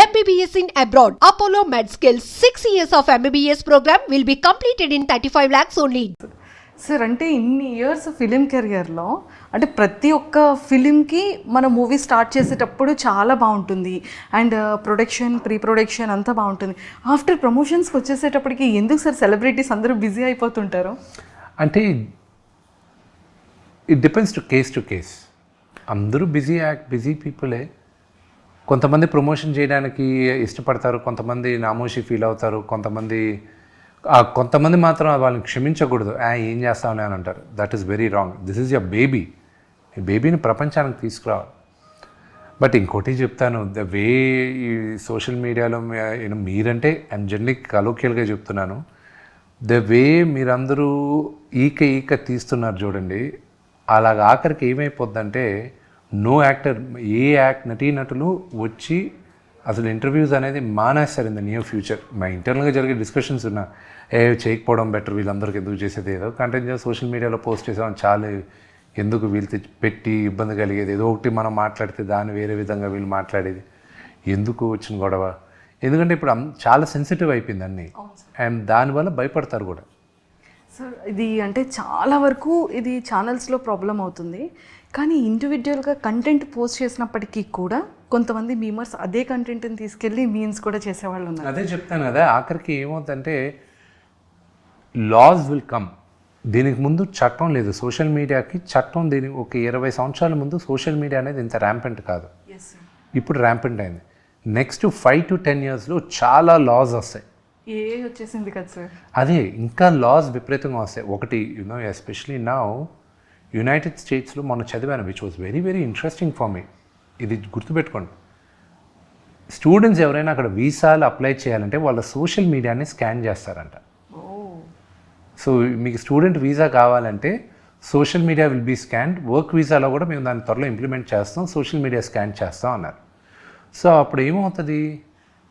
MBBS in abroad. Apollo MedSkills 6 years of MBBS program will be completed in 35 lakhs only. Sir అంటే ఇన్ని years film కెరియర్లో అంటే ప్రతి ఒక్క ఫిలింకి మన మూవీ స్టార్ట్ చేసేటప్పుడు చాలా బాగుంటుంది అండ్ ప్రొడక్షన్ ప్రీ ప్రొడక్షన్ అంతా బాగుంటుంది. ఆఫ్టర్ ప్రమోషన్స్కి వచ్చేసేటప్పటికి ఎందుకు సార్ సెలబ్రిటీస్ అందరూ బిజీ అయిపోతుంటారు? అంటే ఇట్ డిపెండ్స్ టు కేస్. అందరూ బిజీ పీపులే. కొంతమంది ప్రమోషన్ చేయడానికి ఇష్టపడతారు, కొంతమంది నామోషి ఫీల్ అవుతారు, కొంతమంది మాత్రం వాళ్ళని క్షమించకూడదు. ఏం చేస్తామని అని అంటారు. That is very wrong. This is your baby. ఈ బేబీని ప్రపంచానికి తీసుకురావాలి. బట్ ఇంకోటి చెప్తాను, ద వే ఈ సోషల్ మీడియాలో మీరంటే ఐఎమ్ జనరలీ కలోకియల్గా చెప్తున్నాను, ద వే మీరందరూ ఈక తీస్తున్నారు చూడండి, అలాగ ఆఖరికి ఏమైపోద్దంటే నో యాక్టర్ నటీనటులు వచ్చి అసలు ఇంటర్వ్యూస్ అనేది మానేస్తారు ఇన్ ద నియర్ ఫ్యూచర్. మా ఇంటర్నల్గా జరిగే డిస్కషన్స్ ఉన్నా చేయకపోవడం బెటర్, వీళ్ళందరికీ ఎందుకు చేసేది, ఏదో కంటెంట్ సోషల్ మీడియాలో పోస్ట్ చేసాం చాలా, ఎందుకు వీళ్ళు పెట్టి ఇబ్బంది కలిగేది, ఏదో ఒకటి మనం మాట్లాడితే దాన్ని వేరే విధంగా వీళ్ళు మాట్లాడేది, ఎందుకు వచ్చిన గొడవ. ఎందుకంటే ఇప్పుడు చాలా సెన్సిటివ్ అయిపోయింది అన్నీ, అండ్ దానివల్ల భయపడతారు కూడా. సార్ ఇది అంటే చాలా వరకు ఇది ఛానల్స్లో ప్రాబ్లం అవుతుంది, కానీ ఇండివిజువల్గా కంటెంట్ పోస్ట్ చేసినప్పటికీ కూడా కొంతమంది మీమర్స్ అదే కంటెంట్ని తీసుకెళ్ళి మీమ్స్ కూడా చేసేవాళ్ళు ఉన్నారు. అదే చెప్తాను కదా, ఆఖరికి ఏమవుతుందంటే లాస్ విల్ కమ్. దీనికి ముందు చట్టం లేదు సోషల్ మీడియాకి. చట్టం దీనికి ఒక 20 సంవత్సరాల ముందు సోషల్ మీడియా అనేది ఇంత ర్యాంపెంట్ కాదు, ఇప్పుడు ర్యాంపెంట్ అయింది. నెక్స్ట్ 5 to 10 yearsలో చాలా లాస్ వస్తాయి. వచ్చేసింది కదా సార్, అదే ఇంకా లాస్ విపరీతంగా వస్తాయి. ఒకటి ఎస్పెషలీ నౌ యునైటెడ్ స్టేట్స్లో మొన్న చదివాను, which was very very interesting for me. ఇది గుర్తుపెట్టుకోండి, స్టూడెంట్స్ ఎవరైనా అక్కడ వీసాలు అప్లై చేయాలంటే వాళ్ళ సోషల్ మీడియాని స్కాన్ చేస్తారంట. సో మీకు స్టూడెంట్ వీసా కావాలంటే social media will be scanned. Work వీసాలో కూడా మేము దాన్ని త్వరలో ఇంప్లిమెంట్ చేస్తాం, సోషల్ మీడియా స్కాన్ చేస్తాం అన్నారు. సో అప్పుడు ఏమవుతుంది,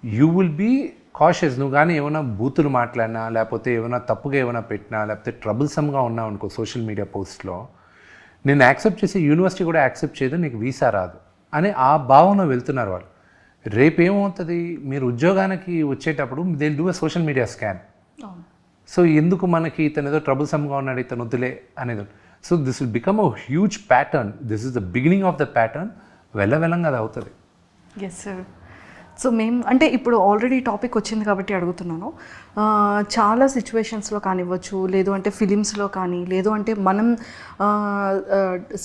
యూ విల్ బీ కాషియస్. నువ్వు కానీ ఏమైనా బూతులు మాట్లాడినా, లేకపోతే ఏమైనా తప్పుగా ఏమైనా పెట్టినా, లేకపోతే ట్రబుల్సమ్గా ఉన్నావు అనుకో సోషల్ మీడియా పోస్ట్లో, నేను యాక్సెప్ట్ చేసి యూనివర్సిటీ కూడా యాక్సెప్ట్ చేయదు, నీకు వీసా రాదు అని ఆ భావన వెళ్తున్నారు వాళ్ళు. రేపు ఏమవుతుంది, మీరు ఉద్యోగానికి వచ్చేటప్పుడు they do a social media scan. So ఎందుకు మనకి ఇతను ఏదో ట్రబుల్సమ్గా ఉన్నాడు, ఇతను వద్దులే అనేది. So this will become a huge pattern. This is the beginning of the pattern. వెళ్ళంగా అది అవుతుంది. Yes sir. సో మేము అంటే ఇప్పుడు ఆల్రెడీ టాపిక్ వచ్చింది కాబట్టి అడుగుతున్నాను. చాలా సిచ్యువేషన్స్లో కానివ్వచ్చు, లేదు అంటే ఫిలిమ్స్లో కానీ, లేదు అంటే మనం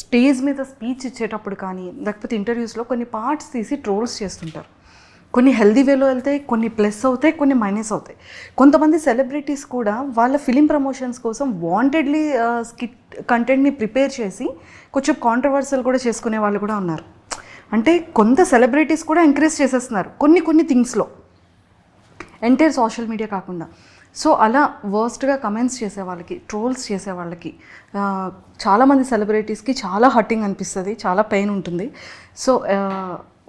స్టేజ్ మీద స్పీచ్ ఇచ్చేటప్పుడు కానీ, లేకపోతే ఇంటర్వ్యూస్లో కొన్ని పార్ట్స్ తీసి ట్రోల్స్ చేస్తుంటారు. కొన్ని హెల్దీ వేలో వెళ్తాయి, కొన్ని ప్లస్ అవుతాయి, కొన్ని మైనస్ అవుతాయి. కొంతమంది సెలబ్రిటీస్ కూడా వాళ్ళ ఫిలిం ప్రమోషన్స్ కోసం వాంటెడ్లీ స్కిట్ కంటెంట్ని ప్రిపేర్ చేసి కొంచెం కాంట్రవర్సల్ కూడా చేసుకునే వాళ్ళు కూడా ఉన్నారు. అంటే కొంత సెలబ్రిటీస్ కూడా ఎంకరేజ్ చేసేస్తున్నారు కొన్ని థింగ్స్లో, ఎంటైర్ సోషల్ మీడియా కాకుండా. సో అలా వర్స్ట్గా కమెంట్స్ చేసే వాళ్ళకి, ట్రోల్స్ చేసే వాళ్ళకి, చాలామంది సెలబ్రిటీస్కి చాలా హర్టింగ్ అనిపిస్తుంది, చాలా పెయిన్ ఉంటుంది. సో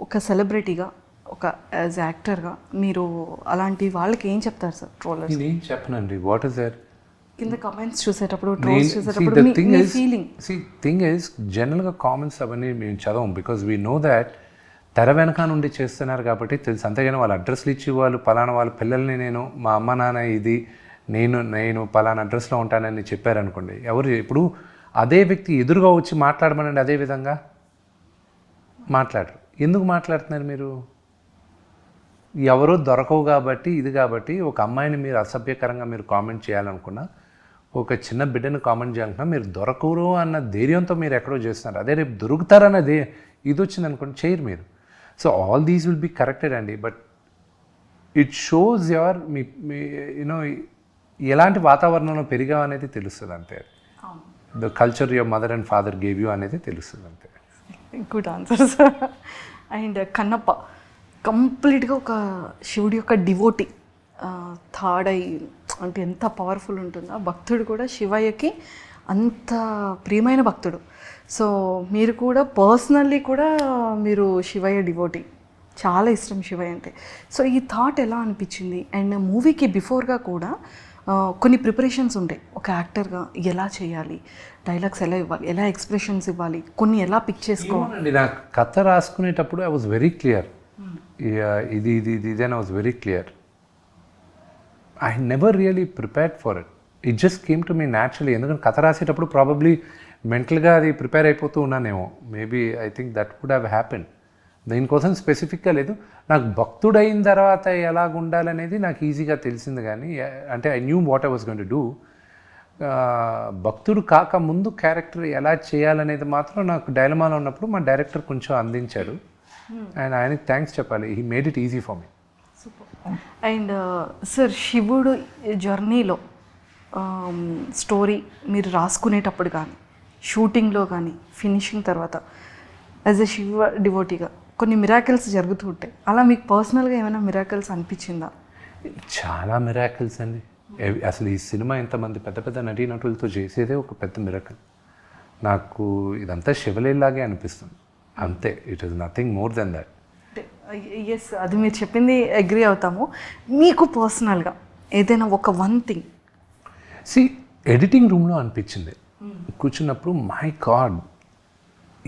ఒక సెలబ్రిటీగా, ఒక యాజ్ యాక్టర్గా మీరు అలాంటి వాళ్ళకి ఏం చెప్తారు సార్? ట్రోలర్స్ ఏం చెప్పనండి, వాట్ ఇస్ దట్ కింద కమెంట్స్ చూసేటప్పుడు, ట్రోల్స్ చూసేటప్పుడు మీ ఫీలింగ్? థింగ్ ఈజ్ జనరల్గా కామెంట్స్ అవన్నీ మేము చదవం, బికాజ్ వీ నో దాట్ తెర వెనక నుండి చేస్తున్నారు కాబట్టి తెలుసు. అంతేగాని వాళ్ళ అడ్రస్లు ఇచ్చి వాళ్ళు పలానా వాళ్ళ పిల్లల్ని నేను మా అమ్మ నాన్న ఇది నేను పలానా అడ్రస్లో ఉంటానని చెప్పారనుకోండి, ఎవరు ఇప్పుడు అదే వ్యక్తి ఎదురుగా వచ్చి మాట్లాడమనండి, అదే విధంగా మాట్లాడరు. ఎందుకు మాట్లాడుతున్నారు మీరు? ఎవరో దొరకవు కాబట్టి, ఇది కాబట్టి ఒక అమ్మాయిని మీరు అసభ్యకరంగా మీరు కామెంట్ చేయాలనుకున్నా, ఒక చిన్న బిడ్డను కామెంట్ చేయాలనుకున్నా, మీరు దొరకరు అన్న ధైర్యంతో మీరు ఎక్కడో చేస్తున్నారు. అదే రేపు దొరుకుతారన్నది ఇది వచ్చింది అనుకోండి, చేయరు మీరు. So all these will be corrected అండి, బట్ ఇట్ షోస్ యువర్ మీ యూనో ఎలాంటి వాతావరణంలో పెరిగావు అనేది తెలుస్తుంది అంతే. The culture your mother and father gave you అనేది తెలుస్తుంది అంతే. Good answer sir. And Kannappa కంప్లీట్గా ఒక శివుడి యొక్క డివోటీ, థర్డ్ ఐ అంటే ఎంత పవర్ఫుల్ ఉంటుందో. భక్తుడు కూడా శివయ్యకి అంత ప్రియమైన భక్తుడు. సో మీరు కూడా పర్సనల్లీ కూడా మీరు శివయ్య డివోటీ, చాలా ఇష్టం శివయ్య అంటే. సో ఈ థాట్ ఎలా అనిపించింది? అండ్ మూవీకి బిఫోర్గా కూడా కొన్ని ప్రిపరేషన్స్ ఉంటాయి, ఒక యాక్టర్గా ఎలా చేయాలి, డైలాగ్స్ ఎలా ఇవ్వాలి, ఎలా ఎక్స్ప్రెషన్స్ ఇవ్వాలి, కొన్ని ఎలా పిక్ చేసుకోవాలి. నా కథ రాసుకునేటప్పుడు ఐ వాజ్ వెరీ క్లియర్. ఇది అని was very clear. I never really prepared for it. It just came to me naturally. ఎందుకంటే కథ రాసేటప్పుడు ప్రాబబ్లీ మెంటల్గా అది ప్రిపేర్ అయిపోతూ ఉన్నానేమో. Maybe I think that would have happen. దీనికోసం స్పెసిఫిక్గా లేదు. నాకు భక్తుడైన తర్వాత ఎలాగ ఉండాలనేది నాకు ఈజీగా తెలిసింది, కానీ అంటే I knew what I was going to do. భక్తుడు కాక ముందు క్యారెక్టర్ ఎలా చేయాలనేది మాత్రం నాకు డైలమాలో ఉన్నప్పుడు మా డైరెక్టర్ కొంచెం అందించాడు. అండ్ ఆయనకి థ్యాంక్స్ చెప్పాలి. He made it easy for me. And sir, శివుడు జర్నీలో స్టోరీ మీరు రాసుకునేటప్పుడు కానీ, షూటింగ్లో కానీ, ఫినిషింగ్ తర్వాత యాజ్ ఎ శివ డివోటీగా కొన్ని మిరాకిల్స్ జరుగుతూ ఉంటాయి. అలా మీకు పర్సనల్గా ఏమైనా మిరాకిల్స్ అనిపించిందా? చాలా మిరాకిల్స్ అండి. అసలు ఈ సినిమా ఇంతమంది పెద్ద పెద్ద నటీనటులతో చేసేదే ఒక పెద్ద మిరాకిల్. నాకు ఇదంతా శివలీలాగే అనిపిస్తుంది అంతే. It is nothing more then that. Yes, అది మీరు చెప్పింది అగ్రీ అవుతాము. మీకు పర్సనల్గా ఏదైనా ఒక వన్ థింగ్ ఎడిటింగ్ రూమ్లో అనిపించింది కూర్చున్నప్పుడు, మై గాడ్,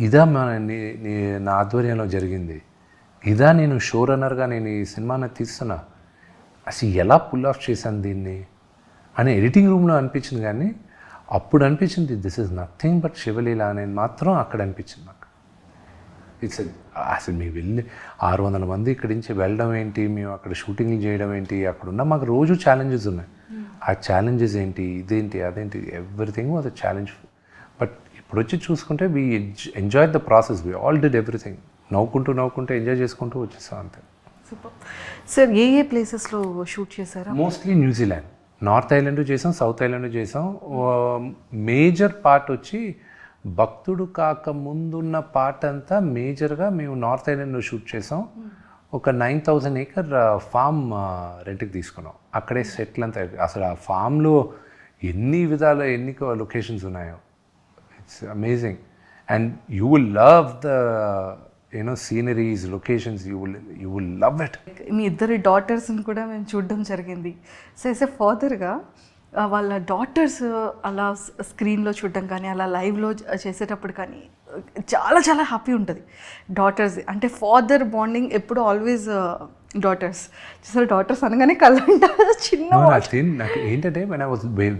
ఇదా నా ఆధ్వర్యంలో జరిగింది, ఇదా నేను షో రన్నర్గా నేను ఈ సినిమాని తీస్తున్నా, అసలు ఎలా పుల్ ఆఫ్ చేశాను దీన్ని అని ఎడిటింగ్ రూమ్లో అనిపించింది. కానీ అప్పుడు అనిపించింది దిస్ ఇస్ నథింగ్ బట్ శివలీల అనేది మాత్రం అక్కడ అనిపించింది నాకు. ఇట్స్ అసలు మేము వెళ్ళి 600 మంది ఇక్కడి నుంచి వెళ్ళడం ఏంటి, మేము అక్కడ షూటింగ్లు చేయడం ఏంటి, అక్కడున్న మాకు రోజు ఛాలెంజెస్ ఉన్నాయి. ఆ ఛాలెంజెస్ ఏంటి, ఇదేంటి, అదేంటి, everything was a challenge. But ఇప్పుడు వచ్చి చూసుకుంటే we enjoy the process. We all did everything. నవ్వుకుంటూ ఎంజాయ్ చేసుకుంటూ వచ్చేసాం అంతే. Super sir. ఏ ప్లేసెస్లో షూట్ చేశారా? మోస్ట్లీ న్యూజిలాండ్, నార్త్ ఐలాండ్ చేసాం, సౌత్ ఐలాండ్ చేసాం. మేజర్ పార్ట్ వచ్చి భక్తుడు కాక ముందున్న పార్ట్ అంతా మేజర్గా మేము నార్త్ ఐలాండ్లో షూట్ చేసాం. ఒక 9,000 acre ఫామ్ రెంట్కి తీసుకున్నాం. అక్కడే సెటిల్ అంతా. అసలు ఆ ఫామ్లో ఎన్ని విధాల ఎన్ని లొకేషన్స్ ఉన్నాయో. It's amazing. And you will love the sceneries, locations. You will love it. మీ ఇద్దరి డాటర్స్ని కూడా మేము చూడడం జరిగింది. సో యాజ్ ఎ ఫాదర్గా వాళ్ళ డాటర్స్ అలా స్క్రీన్లో చూడడం కానీ, అలా లైవ్లో చేసేటప్పుడు కానీ చాలా చాలా హ్యాపీ ఉంటుంది. డాటర్స్ అంటే ఫాదర్ బాండింగ్ ఎప్పుడు ఆల్వేస్ డాటర్స్. చూసారు, డాటర్స్ అనగానే కళ్ళంట చిన్న. నాకు ఏంటంటే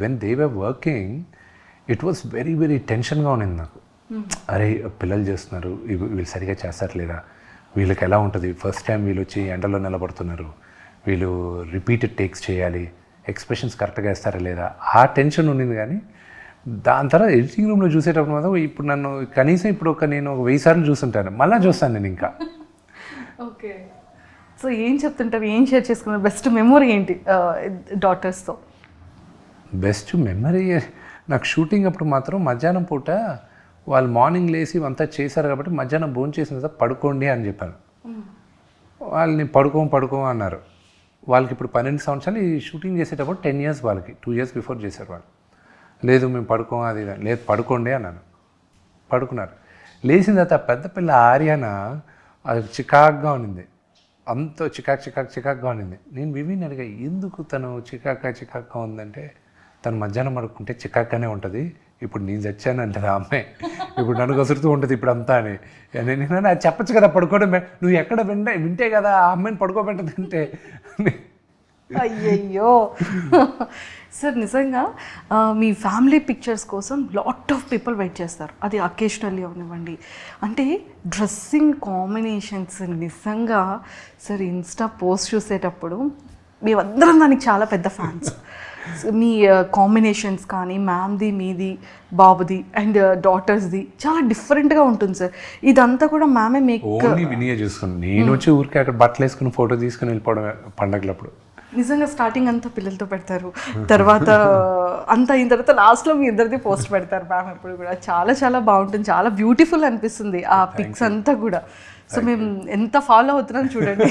when they were working it was very very టెన్షన్గా ఉన్నింది నాకు. అరే పిల్లలు చేస్తున్నారు, వీళ్ళు సరిగా చేస్తారు లేదా, వీళ్ళకి ఎలా ఉంటుంది, ఫస్ట్ టైం వీళ్ళు వచ్చి ఎండలో నిలబడుతున్నారు, వీళ్ళు రిపీటెడ్ టేక్స్ చేయాలి, ఎక్స్ప్రెషన్స్ కరెక్ట్గా వేస్తారా లేదా, ఆ టెన్షన్ ఉండింది. కానీ దాని తర్వాత ఎడిటింగ్ రూమ్లో చూసేటప్పుడు మాత్రం ఇప్పుడు నన్ను కనీసం ఇప్పుడు నేను ఒక 1000 సార్లు చూస్తుంటాను, మళ్ళీ చూస్తాను నేను ఇంకా. ఓకే. సో ఏం చెప్తుంటారు, ఏం షేర్ చేసుకున్నారు? బెస్ట్ మెమొరీ ఏంటి డాటర్స్తో? బెస్ట్ మెమరీ నాకు షూటింగ్ అప్పుడు మాత్రం మధ్యాహ్నం పూట వాళ్ళు మార్నింగ్ లేసి అంతా చేశారు కాబట్టి మధ్యాహ్నం భోజనం చేసిన తర్వాత పడుకోండి అని చెప్పాను. వాళ్ళని పడుకో అన్నారు. వాళ్ళకి ఇప్పుడు 12 సంవత్సరాలు. ఈ షూటింగ్ చేసేటప్పుడు 10 years వాళ్ళకి, 2 years బిఫోర్ చేశారు వాళ్ళు. లేదు మేము పడుకోం, అది లేదు పడుకోండి అన్నాను. పడుకున్నారు. లేచిన తర్వాత పెద్ద పిల్ల ఆర్యాన అది చికాక్గా ఉన్నింది. అంత చికాక్గా ఉన్నింది. నేను వివిని అడిగా, ఎందుకు తను చికాక్గా ఉందంటే, తను మధ్యాహ్నం పడుకుంటే చికాక్గానే ఉంటుంది, ఇప్పుడు నేను చచ్చాను అంటది ఆ అమ్మాయి, ఇప్పుడు నన్ను కసురుతూ ఉంటుంది ఇప్పుడు అంతా అని. నేను అది చెప్పచ్చు కదా, పడుకోవడం నువ్వు ఎక్కడ వింటే కదా ఆ అమ్మాయిని పడుకోబెట్టదంటే. అయ్యయ్యో. సార్ నిజంగా మీ ఫ్యామిలీ పిక్చర్స్ కోసం లాట్ ఆఫ్ పీపుల్ వెయిట్ చేస్తారు. అది అకేషనల్లీ అవనివ్వండి. అంటే డ్రెస్సింగ్ కాంబినేషన్స్ నిజంగా సార్ ఇన్స్టా పోస్ట్ చూసేటప్పుడు మేమందరం దానికి చాలా పెద్ద ఫ్యాన్స్. మీ కాంబినేషన్స్ కానీ, మ్యామ్ది, మీది, బాబుది అండ్ డాటర్స్ది చాలా డిఫరెంట్గా ఉంటుంది సార్. ఇదంతా కూడా మ్యామే మీకు వినియే చూసుకుని, నేను వచ్చి ఊరికి అక్కడ బట్టలు వేసుకుని ఫోటో తీసుకుని వెళ్ళిపోవడం పండగలప్పుడు. నిజంగా స్టార్టింగ్ అంతా పిల్లలతో పెడతారు, తర్వాత అంతా అయిన తర్వాత లాస్ట్లో మీ ఇద్దరిది పోస్ట్ పెడతారు మ్యామ్ ఎప్పుడు కూడా. చాలా చాలా బాగుంటుంది, చాలా బ్యూటిఫుల్ అనిపిస్తుంది ఆ పిక్స్ అంతా కూడా. సో మేము ఎంత ఫాలో అవుతున్నాం చూడండి.